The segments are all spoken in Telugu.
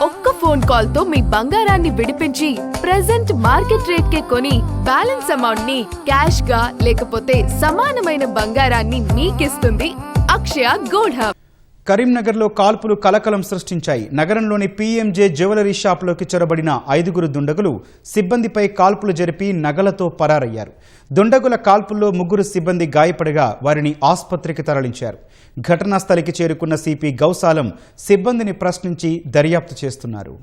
ఒక్క ఫోన్ కాల్ తో మీ బంగారాన్ని విడిపించి ప్రెజెంట్ మార్కెట్ రేట్ కే కొని బ్యాలెన్స్ అమౌంట్ ని క్యాష్ గా లేకపోతే సమానమైన బంగారాన్ని మీకిస్తుంది అక్షయ గోల్డ్ హబ్. కరీంనగర్లో కాల్పులు కలకలం సృష్టించాయి. నగరంలోని పీఎంజే జ్యువెలరీ షాపులోకి చొరబడిన 5 దుండగులు సిబ్బందిపై కాల్పులు జరిపి నగలతో పరారయ్యారు. దుండగుల కాల్పుల్లో 3 సిబ్బంది గాయపడగా వారిని ఆసుపత్రికి తరలించారు. ఘటనా స్థలికి చేరుకున్న సిపి గౌసాలం సిబ్బందిని ప్రశ్నించి దర్యాప్తు చేస్తున్నారు.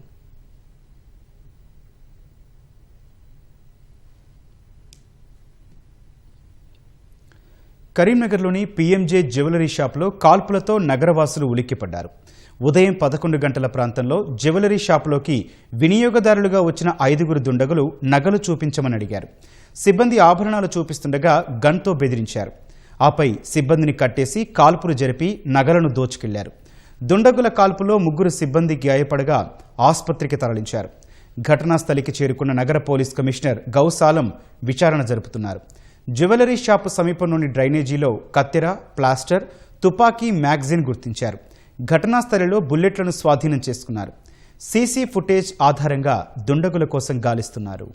కరీంనగర్లోని పీఎంజే జ్యువెలరీ షాపులో కాల్పులతో నగరవాసులు ఉలిక్కిపడ్డారు. ఉదయం 11 గంటల ప్రాంతంలో జ్యువెలరీ షాపులోకి వినియోగదారులుగా వచ్చిన 5 దుండగులు నగలు చూపించమని అడిగారు. సిబ్బంది ఆభరణాలు చూపిస్తుండగా గన్తో బెదిరించారు. ఆపై సిబ్బందిని కట్టేసి కాల్పులు జరిపి నగలను దోచుకెళ్లారు. దుండగుల కాల్పులో 3 సిబ్బంది గాయపడగా ఆసుపత్రికి తరలించారు. ఘటనా స్థలికి చేరుకున్న నగర పోలీస్ కమిషనర్ గౌసాలం విచారణ జరుపుతున్నారు. జ్యువెలరీ షాపు సమీపంలోని డ్రైనేజీలో కత్తెర, ప్లాస్టర్, తుపాకీ, మ్యాగజైన్ గుర్తించారు. ఘటనా స్థలిలో బుల్లెట్లను స్వాధీనం చేసుకున్నారు. సీసీ ఫుటేజ్ ఆధారంగా దుండగుల కోసం గాలిస్తున్నారు.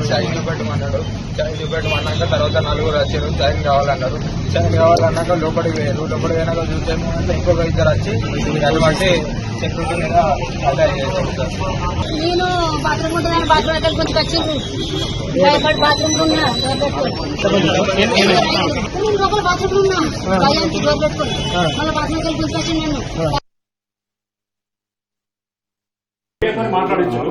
చైన్ పెట్టమన్నాడు. చైన్ పెట్టమన్నాక తర్వాత 4 వచ్చారు. చైన్ కావాలన్నారు. చైన్ కావాలన్నాక లోపలికి పోయారు. లోపలికి పోయినాక చూస్తే ఇంకొక 2 వచ్చి అటువంటి సెక్యూరిటీ మీద అటాక్ చేశారు సార్. నేను బాత్రూమ్ ఉంటుందని బాత్రూమ్ అయితే కొంచెం వచ్చింది. భయపడి బాత్రూమ్ ఉన్నా లోపల బాత్రూమ్ ఉన్నా భయానికి డోర్ పెట్టుకుని మళ్ళీ బాత్రూమ్ వెళ్ళి తీసుకొచ్చి నేను మాట్లాడించారు.